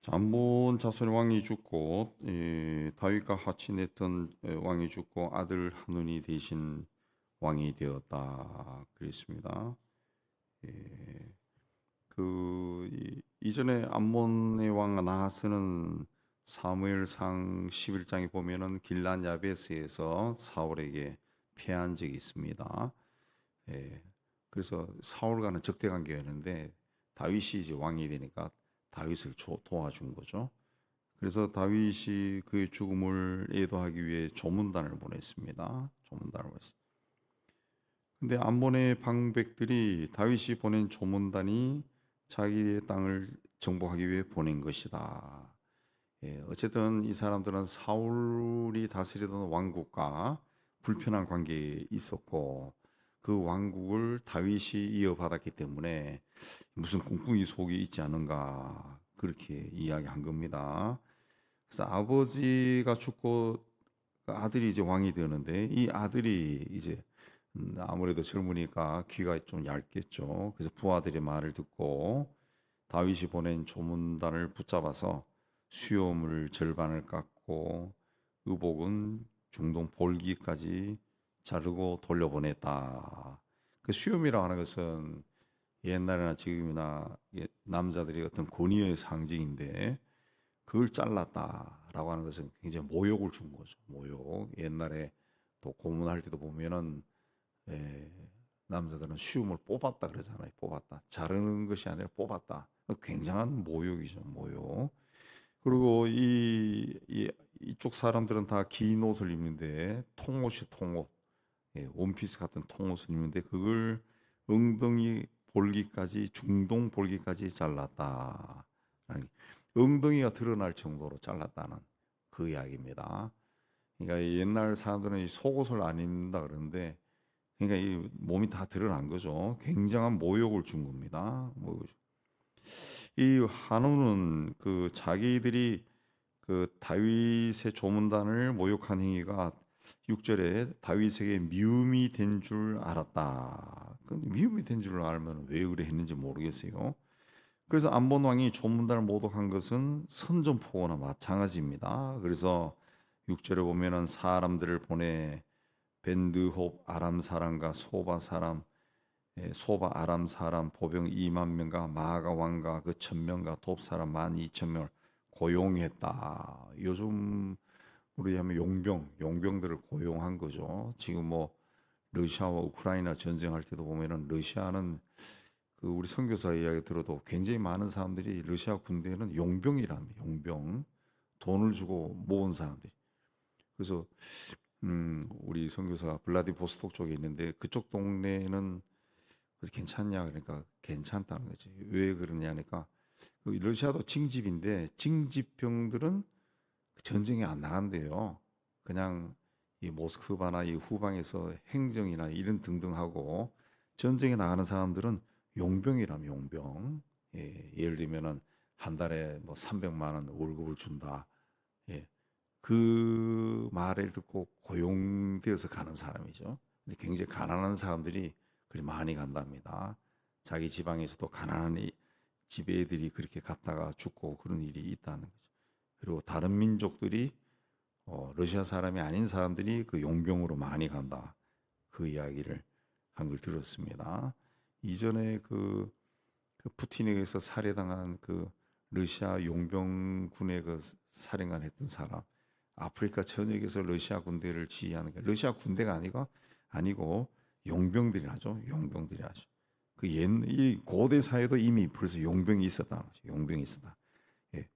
잠본 자손의 왕이 죽고 다윗과 하친했던 왕이 죽고 아들 한운이 대신 왕이 되었다 그랬습니다. 예, 이전에 암몬의 왕 나하스는 사무엘상 11장에 보면은 길란 야베스에서 사울에게 패한 적이 있습니다. 예, 그래서 사울과는 적대 관계였는데 다윗이 이제 왕이 되니까 다윗을 도와준 거죠. 그래서 다윗이 그의 죽음을 애도하기 위해 조문단을 보냈습니다. 조문단을 보냈습니다. 근데 암몬의 방백들이 다윗이 보낸 조문단이 자기의 땅을 정복하기 위해 보낸 것이다. 어쨌든 이 사람들은 사울이 다스리던 왕국과 불편한 관계에 있었고 그 왕국을 다윗이 이어받았기 때문에 무슨 꿍꿍이 속이 있지 않은가 그렇게 이야기한 겁니다. 그래서 아버지가 죽고 아들이 이제 왕이 되는데 이 아들이 이제 아무래도 젊으니까 귀가 좀 얇겠죠. 그래서 부하들의 말을 듣고 다윗이 보낸 조문단을 붙잡아서 수염을 절반을 깎고 의복은 중동 볼기까지 자르고 돌려보냈다. 그 수염이라고 하는 것은 옛날이나 지금이나 남자들이 어떤 권위의 상징인데 그걸 잘랐다라고 하는 것은 굉장히 모욕을 준 거죠. 모욕. 옛날에 또 고문할 때도 보면은 에, 남자들은 수염을 뽑았다 그러잖아요. 뽑았다. 자르는 것이 아니라 뽑았다. 굉장한 모욕이죠. 모욕. 그리고 이쪽 사람들은 다 긴 옷을 입는데 통옷이 통옷, 원피스 같은 통옷을 입는데 그걸 엉덩이 볼기까지 중동 볼기까지 잘랐다. 엉덩이가 드러날 정도로 잘랐다는 그 이야기입니다. 그러니까 옛날 사람들은 이 속옷을 안 입는다 그러는데 그러니까 이 몸이 다 드러난 거죠. 굉장한 모욕을 준 겁니다. 이 한우는 그 자기들이 그 다윗의 조문단을 모욕한 행위가 6절에 다윗에게 미움이 된 줄 알았다. 미움이 된 줄 알면 왜 그래 했는지 모르겠어요. 그래서 암본 왕이 조문단을 모독한 것은 선전포고나 마찬가지입니다. 그래서 6절에 보면은 사람들을 보내 벤드홉 아람 사람과 소바 사람 소바 아람 사람 보병 2만 명과 마가 왕과 그 1,000명과 돕 사람 12,000명을 고용했다. 요즘 우리 하면 용병들을 고용한 거죠. 지금 뭐 러시아와 우크라이나 전쟁할 때도 보면은 러시아는 그 우리 선교사 이야기 들어도 굉장히 많은 사람들이 러시아 군대는 용병이랍니다. 용병 돈을 주고 모은 사람들이. 그래서 우리 선교사가 블라디보스톡 쪽에 있는데 그쪽 동네는 그래서 괜찮냐 그러니까 괜찮다는 거지. 왜 그러냐니까 그 러시아도 징집인데 징집병들은 전쟁에 안 나간대요. 그냥 이 모스크바나 이 후방에서 행정이나 이런 등등 하고 전쟁에 나가는 사람들은 용병이라면 용병. 예를 들면은 한 달에 뭐 300만 원 월급을 준다. 예. 그 말을 듣고 고용되어서 가는 사람이죠. 근데 굉장히 가난한 사람들이 그리 많이 간답니다. 자기 지방에서도 가난한 지배들이 그렇게 갔다가 죽고 그런 일이 있다는 거죠. 그리고 다른 민족들이 러시아 사람이 아닌 사람들이 그 용병으로 많이 간다. 그 이야기를 한 걸 들었습니다. 이전에 그 푸틴에 의해서 살해당한 그 러시아 용병군의 그 사령관 했던 사람, 아프리카 전역에서 러시아 군대를 지휘하는 게 러시아 군대가 아니고 용병들이 하죠. 용병들이 하죠. 이 고대 사회도 이미 벌써 용병이 있었다. 용병이 있었다.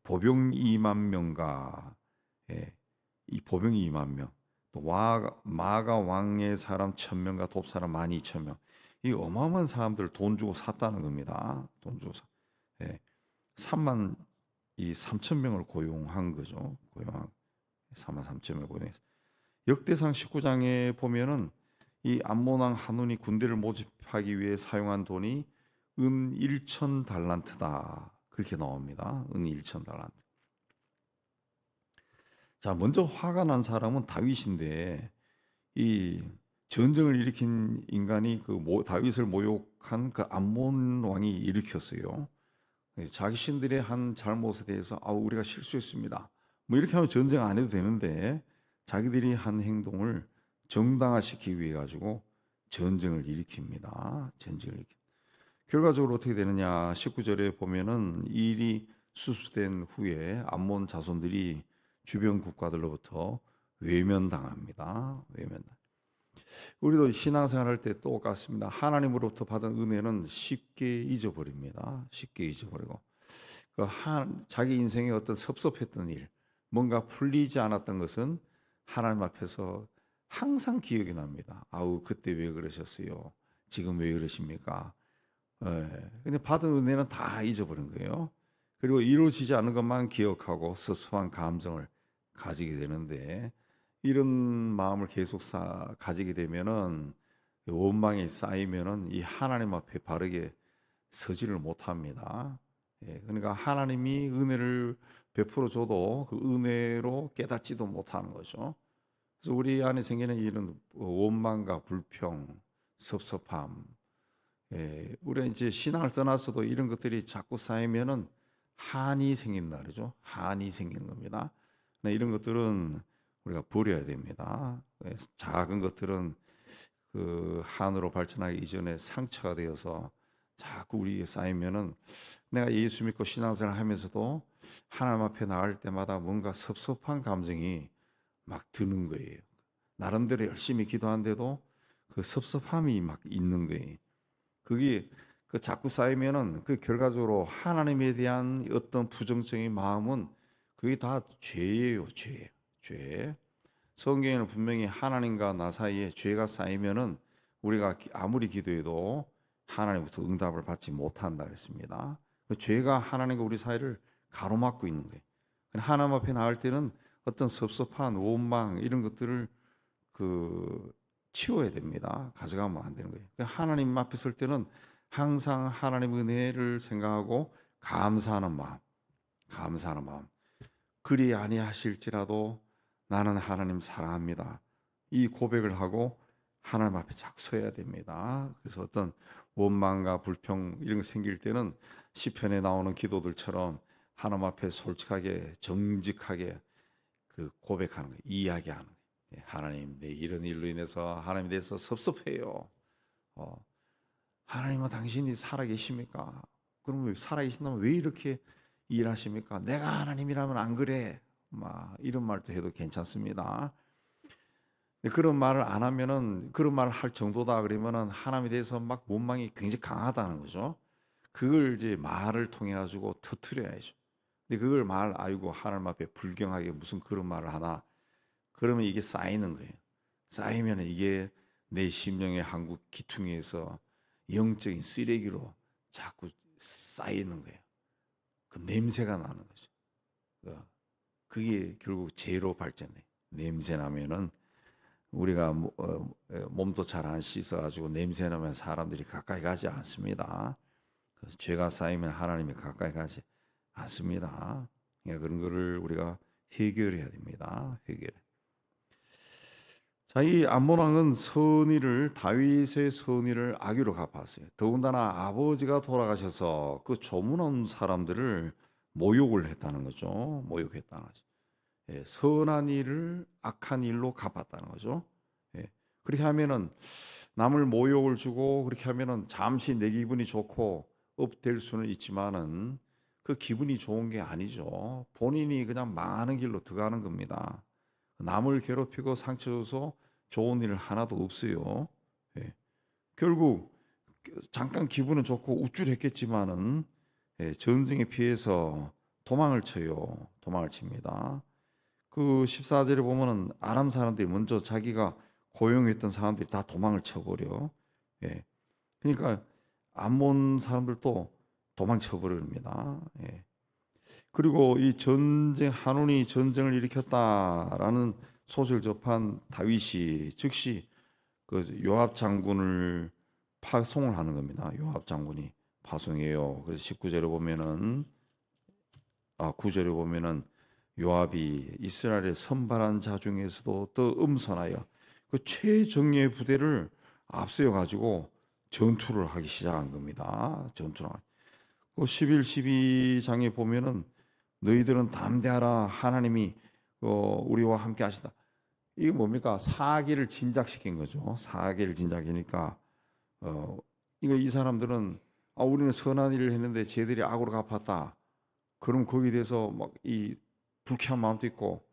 보병 2만 명과 이 보병이 2만 명, 또 마가 왕의 사람 1,000명과 돕 사람 12,000명. 이 어마어마한 사람들 돈 주고 샀다는 겁니다. 돈 주고 3만 이 3천 명을 고용한 거죠. 3만 3천 명을 고용해서 역대상 19장에 보면은 이 암몬 왕 한운이 군대를 모집하기 위해 사용한 돈이 은 1천 달란트다. 그렇게 나옵니다. 은 1천 달란트. 자, 먼저 화가 난 사람은 다윗인데 이 전쟁을 일으킨 인간이 다윗을 모욕한 그 암몬 왕이 일으켰어요. 자기 신들의 한 잘못에 대해서 우리가 실수했습니다, 뭐 이렇게 하면 전쟁 안 해도 되는데 자기들이 한 행동을 정당화시키기 위해 가지고 전쟁을 일으킵니다. 전쟁을 일으킵니다. 결과적으로 어떻게 되느냐? 19절에 보면은 이 일이 수습된 후에 암몬 자손들이 주변 국가들로부터 외면당합니다. 외면당. 우리도 신앙생활 할 때 똑같습니다. 하나님으로부터 받은 은혜는 쉽게 잊어버립니다. 쉽게 잊어버리고 자기 인생에 어떤 섭섭했던 일, 뭔가 풀리지 않았던 것은 하나님 앞에서 항상 기억이 납니다. 그때 왜 그러셨어요? 지금 왜 그러십니까? 근데 받은 은혜는 다 잊어버린 거예요. 그리고 이루어지지 않은 것만 기억하고 섭섭한 감정을 가지게 되는데, 이런 마음을 계속 가지게 되면은 원망이 쌓이면은 이 하나님 앞에 바르게 서지를 못합니다. 그러니까 하나님이 은혜를 베풀어 줘도 그 은혜로 깨닫지도 못하는 거죠. 그래서 우리 안에 생기는 이런 원망과 불평, 섭섭함, 우리가 이제 신앙을 떠나서도 이런 것들이 자꾸 쌓이면은 한이 생긴다 그러죠. 한이 생기는 겁니다. 이런 것들은 우리가 버려야 됩니다. 작은 것들은 그 한으로 발전하기 이전에 상처가 되어서 자꾸 우리에게 쌓이면은 내가 예수 믿고 신앙생활 하면서도 하나님 앞에 나갈 때마다 뭔가 섭섭한 감정이 막 드는 거예요. 나름대로 열심히 기도하는데도 그 섭섭함이 막 있는 거예요. 그게 자꾸 쌓이면은 그 결과적으로 하나님에 대한 어떤 부정적인 마음은 그게 다 죄예요, 죄. 성경에는 분명히 하나님과 나 사이에 죄가 쌓이면은 우리가 아무리 기도해도 하나님부터 응답을 받지 못한다 그랬습니다. 그 죄가 하나님과 우리 사이를 가로막고 있는 거예요. 하나님 앞에 나갈 때는 어떤 섭섭한 원망 이런 것들을 치워야 됩니다. 가져가면 안 되는 거예요. 하나님 앞에 설 때는 항상 하나님 은혜를 생각하고 감사하는 마음. 그리 아니하실지라도 나는 하나님 사랑합니다. 이 고백을 하고 하나님 앞에 자꾸 서야 됩니다. 그래서 어떤 원망과 불평 이런 게 생길 때는 시편에 나오는 기도들처럼 하나님 앞에 솔직하게 정직하게 고백하는 거예요. 이야기하는 거예요. 하나님, 내 이런 일로 인해서 하나님에 대해서 섭섭해요. 하나님은 당신이 살아계십니까? 그러면 살아계신다면 왜 이렇게 일하십니까? 내가 하나님이라면 안 그래. 이런 말도 해도 괜찮습니다. 그런 말을 안 하면은, 그런 말을 할 정도다 그러면은 하나님에 대해서 막 원망이 굉장히 강하다는 거죠. 그걸 이제 말을 통해 가지고 터뜨려야죠. 근데 그걸 알고 하나님 앞에 불경하게 무슨 그런 말을 하나, 그러면 이게 쌓이는 거예요. 쌓이면 이게 내 심령의 한국 기퉁이에서 영적인 쓰레기로 자꾸 쌓이는 거예요. 그 냄새가 나는 거죠. 그게 결국 죄로 발전해. 냄새 나면은 우리가 몸도 잘 안 씻어가지고 냄새 나면 사람들이 가까이 가지 않습니다. 그래서 죄가 쌓이면 하나님이 가까이 가지 않습니다. 그러니까 그런 거를 우리가 해결해야 됩니다. 자, 이 암몬 왕은 다윗의 선의를 악의로 갚았어요. 더군다나 아버지가 돌아가셔서 그 조문한 사람들을 모욕을 했다는 거죠. 모욕했다는 거죠. 선한 일을 악한 일로 갚았다는 거죠. 그렇게 하면은 남을 모욕을 주고 그렇게 하면은 잠시 내 기분이 좋고 업될 수는 있지만은 그 기분이 좋은 게 아니죠. 본인이 그냥 망하는 길로 들어가는 겁니다. 남을 괴롭히고 상처 줘서 좋은 일 하나도 없어요. 결국 잠깐 기분은 좋고 우쭐했겠지만은 전쟁에 피해서 도망을 칩니다. 그 14절에 보면은 아람 사람들이 먼저 자기가 고용했던 사람들이 다 도망을 쳐버려. 그러니까 암몬 사람들도 도망쳐버립니다. 그리고 이 한온이 전쟁을 일으켰다라는 소식을 접한 다윗이 즉시 그 요압 장군을 파송을 하는 겁니다. 요압 장군이 파송해요. 그래서 19절에 보면은 9절에 보면은 요압이 이스라엘의 선발한 자 중에서도 더 음선하여 그 최정예의 부대를 앞세워 가지고 전투를 하기 시작한 겁니다. 그 11, 12장에 보면은 너희들은 담대하라 하나님이 우리와 함께 하시다. 이게 뭡니까? 사기를 진작시킨 거죠. 사기를 진작이니까 이거 이 사람들은 우리는 선한 일을 했는데 쟤들이 악으로 갚았다. 그럼 거기에 대해서 막 이 불쾌한 마음도 있고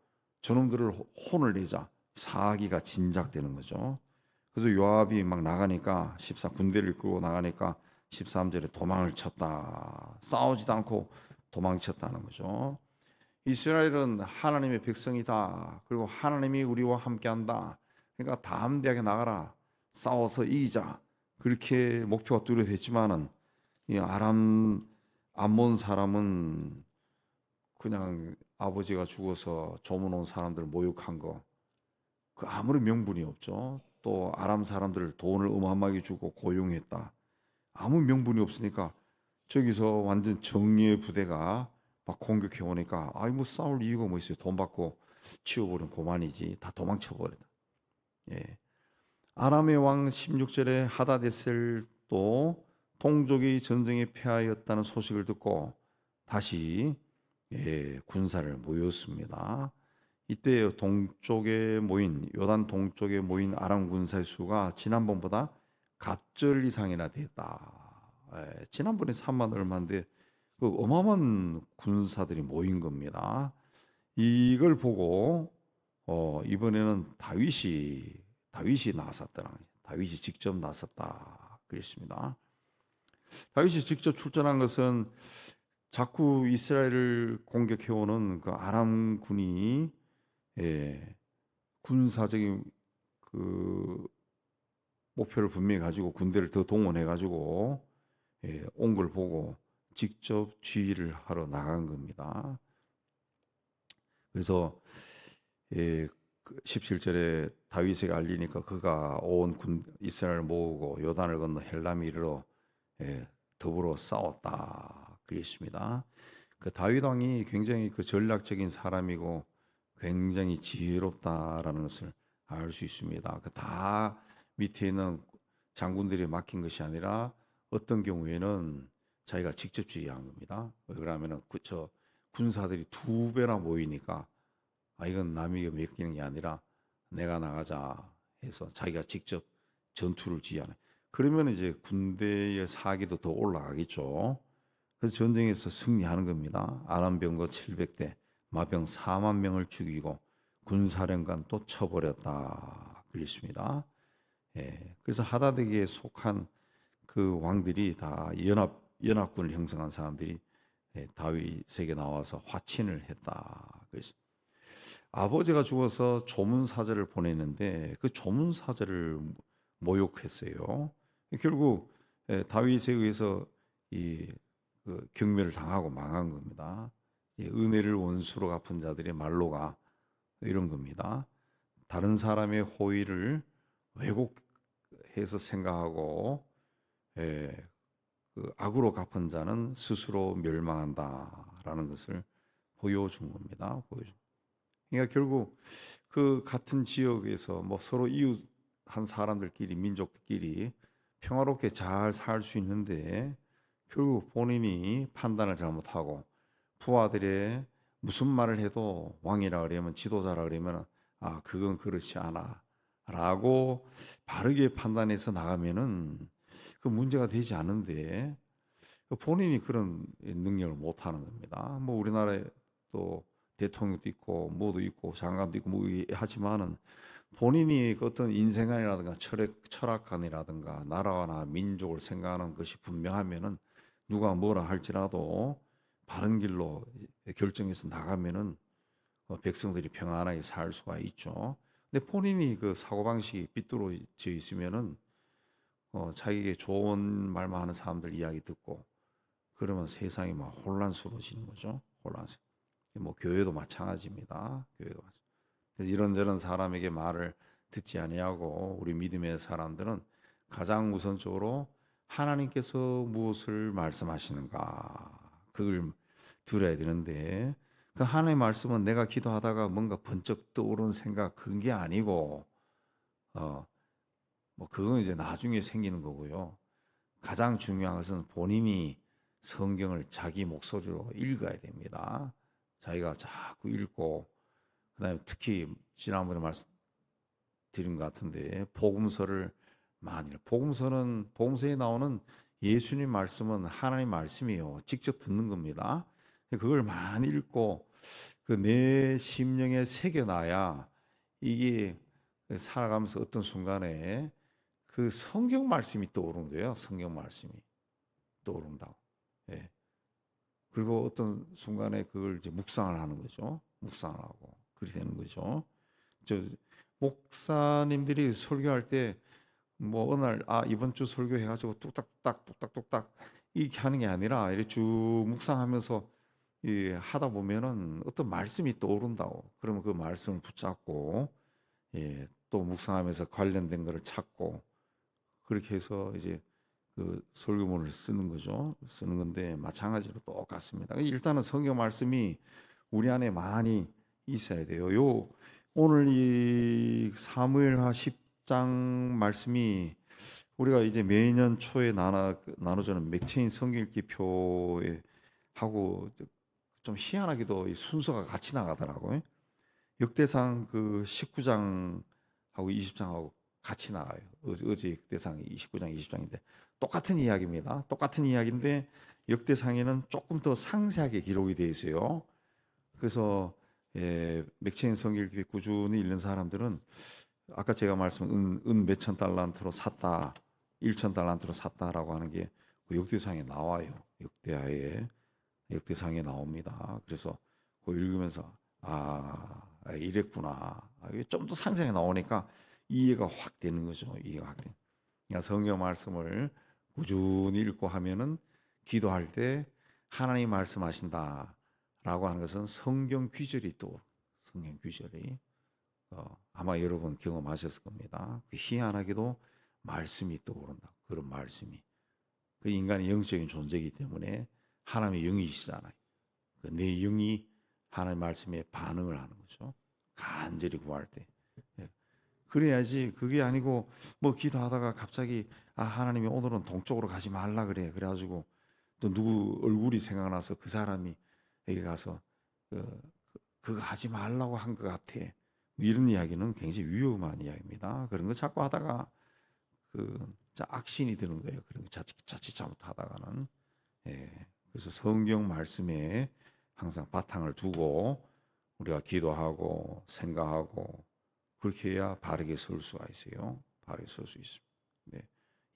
저놈들을 혼을 내자. 사기가 진작되는 거죠. 그래서 요압이 막 나가니까 군대를 이끌고 나가니까 13절에 도망을 쳤다. 싸우지도 않고 도망쳤다는 거죠. 이스라엘은 하나님의 백성이다. 그리고 하나님이 우리와 함께한다. 그러니까 담대하게 나가라. 싸워서 이기자. 그렇게 목표가 뚜렷했지만은 이 암몬 사람은 그냥 아버지가 죽어서 조문 온 사람들 모욕한 거, 그 아무런 명분이 없죠. 또 아람 사람들 돈을 어마어마하게 주고 고용했다. 아무 명분이 없으니까 저기서 완전 정의의 부대가 막 공격해 오니까 뭐 싸울 이유가 뭐 있어요. 돈 받고 치워버린 고만이지. 다 도망쳐버렸다. 예. 아람의 왕 16절에 하다데셀도 동족이 전쟁에 패하였다는 소식을 듣고 다시 군사를 모였습니다. 이때 동쪽에 모인 요단 동쪽에 모인 아람 군사의 수가 지난번보다 갑절 이상이나 됐다. 지난번에 3만 얼마인데 그 어마어마한 군사들이 모인 겁니다. 이걸 보고 이번에는 다윗이 나섰더라. 다윗이 직접 나섰다. 그랬습니다. 다윗이 직접 출전한 것은 자꾸 이스라엘을 공격해오는 그 아람 군이 군사적인 그 목표를 분명히 가지고 군대를 더 동원해 가지고 온 걸 보고 직접 지휘를 하러 나간 겁니다. 그래서 17절에 다윗에게 알리니까 그가 온 이스라엘을 모으고 요단을 건너 헬람에 이르러 더불어 싸웠다. 그랬습니다. 그 다윗 왕이 굉장히 그 전략적인 사람이고 굉장히 지혜롭다라는 것을 알 수 있습니다. 그 다 밑에 있는 장군들이 맡긴 것이 아니라 어떤 경우에는 자기가 직접 지휘한 겁니다. 왜 그러면은 저 군사들이 2배나 모이니까 이건 남에게 맡기는 게 아니라 내가 나가자 해서 자기가 직접 전투를 지휘하는. 그러면 이제 군대의 사기도 더 올라가겠죠. 그래서 전쟁에서 승리하는 겁니다. 아람 병거 700대, 마병 4만 명을 죽이고 군사령관 또 쳐버렸다. 그랬습니다. 그래서 하다덱에 속한 그 왕들이 다 연합군을 형성한 사람들이 다윗에게 나와서 화친을 했다. 그래서 아버지가 죽어서 조문사절을 보냈는데 그 조문사절을 모욕했어요. 결국 다윗에 의해서 그 경멸을 당하고 망한 겁니다. 은혜를 원수로 갚은 자들의 말로가 이런 겁니다. 다른 사람의 호의를 왜곡해서 생각하고 그 악으로 갚은 자는 스스로 멸망한다라는 것을 보여준 겁니다. 그러니까 결국 그 같은 지역에서 뭐 서로 이웃한 사람들끼리 민족끼리 평화롭게 잘 살 수 있는데 결국 본인이 판단을 잘못하고 부하들의 무슨 말을 해도 왕이라 그러면 지도자라 그러면 그건 그렇지 않아 라고 바르게 판단해서 나가면은 그 문제가 되지 않은데 본인이 그런 능력을 못 하는 겁니다. 뭐 우리나라에 또 대통령도 있고 뭐도 있고 장관도 있고 뭐 하지만은 본인이 그 어떤 인생관이라든가 철학관이라든가 나라나 민족을 생각하는 것이 분명하면은 누가 뭐라 할지라도 바른 길로 결정해서 나가면은 백성들이 평안하게 살 수가 있죠. 근데 본인이 그 사고방식이 삐뚤어져 있으면은 자기에게 좋은 말만 하는 사람들 이야기 듣고 그러면 세상이 막 혼란스러워지는 거죠. 혼란스러워. 뭐 교회도 마찬가지입니다. 교회도 마찬가지. 그래서 이런저런 사람에게 말을 듣지 아니하고 우리 믿음의 사람들은 가장 우선적으로 하나님께서 무엇을 말씀하시는가 그걸 들어야 되는데 그 하나님의 말씀은 내가 기도하다가 뭔가 번쩍 떠오르는 생각 그게 아니고 뭐 그건 이제 나중에 생기는 거고요. 가장 중요한 것은 본인이 성경을 자기 목소리로 읽어야 됩니다. 자기가 자꾸 읽고, 그다음에 특히 지난번에 말씀드린 것 같은데 복음서를 많이, 복음서에 나오는 예수님 말씀은 하나님 말씀이요, 직접 듣는 겁니다. 그걸 많이 읽고 그 내 심령에 새겨놔야 이게 살아가면서 어떤 순간에 그 성경 말씀이 떠오르는 거예요. 성경 말씀이 떠오른다고. 예. 그리고 어떤 순간에 그걸 이제 묵상을 하는 거죠. 묵상을 하고 그렇게 되는 거죠. 저 목사님들이 설교할 때 뭐 어느 날 이번 주 설교 해가지고 뚝딱뚝딱 이렇게 하는 게 아니라 이렇게 쭉 묵상하면서 하다 보면은 어떤 말씀이 떠오른다고. 그러면 그 말씀을 붙잡고 또 묵상하면서 관련된 거를 찾고 그렇게 해서 이제 그 설교문을 쓰는 거죠. 쓰는 건데 마찬가지로 똑같습니다. 일단은 성경 말씀이 우리 안에 많이 있어야 돼요. 오늘 이 사무엘하 10장 말씀이 우리가 이제 매년 초에 나눠주는 맥체인 성경 읽기 표에 하고 좀 희한하게도 이 순서가 같이 나가더라고요. 역대상 그 19장하고 20장하고 같이 나가요. 어제 역대상 29장 20장인데 똑같은 이야기입니다. 똑같은 이야기인데 역대상에는 조금 더 상세하게 기록이 되어 있어요. 그래서 맥체인 성경 읽기 꾸준히 읽는 사람들은 아까 제가 말씀한 은 몇천 달란트로 샀다, 1천 달란트로 샀다라고 하는 게 그 역대상에 나와요. 역대상에 나옵니다. 그래서 그거 읽으면서 이랬구나. 이게 좀 더 상세하게 나오니까 이해가 확 되는 거죠. 이해가 확 돼. 그러니까 성경 말씀을 꾸준히 읽고 하면은 기도할 때 하나님 말씀하신다라고 하는 것은 성경 귀절이 또 성경 귀절이 아마 여러분 경험하셨을 겁니다. 그 희한하게도 말씀이 떠오른다. 그런 말씀이. 그 인간이 영적인 존재이기 때문에 하나님의 영이시잖아요. 내 영이 하나님 말씀에 반응을 하는 거죠. 간절히 구할 때. 그래야지. 그게 아니고 뭐 기도하다가 갑자기 하나님이 오늘은 동쪽으로 가지 말라 그래. 그래가지고 또 누구 얼굴이 생각나서 그 사람이 여기 가서 그거 하지 말라고 한 것 같아. 이런 이야기는 굉장히 위험한 이야기입니다. 그런 거 자꾸 하다가 악신이 드는 거예요. 그런 거 자칫 잘못하다가는. 그래서 성경 말씀에 항상 바탕을 두고 우리가 기도하고 생각하고 그렇게 해야 바르게 설 수가 있어요. 바르게 설 수 있습니다. 네.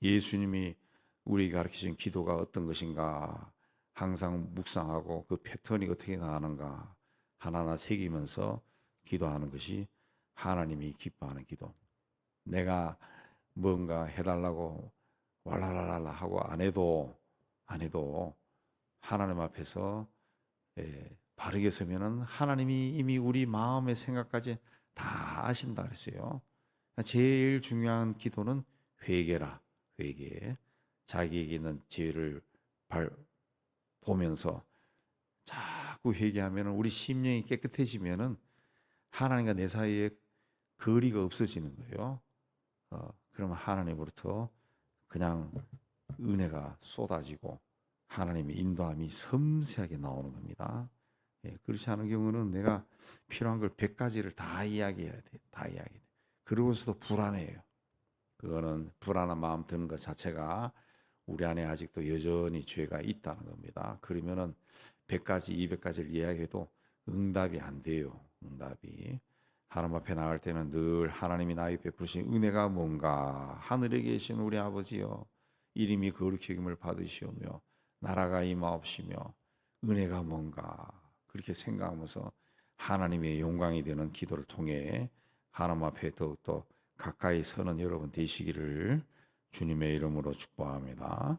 예수님이 우리에게 가르치신 기도가 어떤 것인가 항상 묵상하고 그 패턴이 어떻게 나가는가 하나하나 새기면서 기도하는 것이 하나님이 기뻐하는 기도. 내가 뭔가 해달라고 왈랄랄라 하고 안 해도 하나님 앞에서 바르게 서면은 하나님이 이미 우리 마음의 생각까지 다 아신다 그랬어요. 제일 중요한 기도는 회개라. 회개. 자기에게 있는 죄를 보면서 자꾸 회개하면은 우리 심령이 깨끗해지면은 하나님과 내 사이에 거리가 없어지는 거예요. 그러면 하나님으로부터 그냥 은혜가 쏟아지고 하나님의 인도함이 섬세하게 나오는 겁니다. 그렇지 않은 경우는 내가 필요한 걸 100가지를 다 이야기해야 돼. 다 이야기해. 그러고서도 불안해요. 그거는 불안한 마음 드는 것 자체가 우리 안에 아직도 여전히 죄가 있다는 겁니다. 그러면은 100가지, 200가지를 이야기해도 응답이 안 돼요. 응답이. 하나님 앞에 나갈 때는 늘 하나님이 나에게 베푸신 은혜가 뭔가. 하늘에 계신 우리 아버지여 이름이 거룩히 여김을 받으시오며 나라가 임하옵시며 은혜가 뭔가. 그렇게 생각하면서 하나님의 영광이 되는 기도를 통해 하나님 앞에 더욱더 가까이 서는 여러분 되시기를 주님의 이름으로 축복합니다.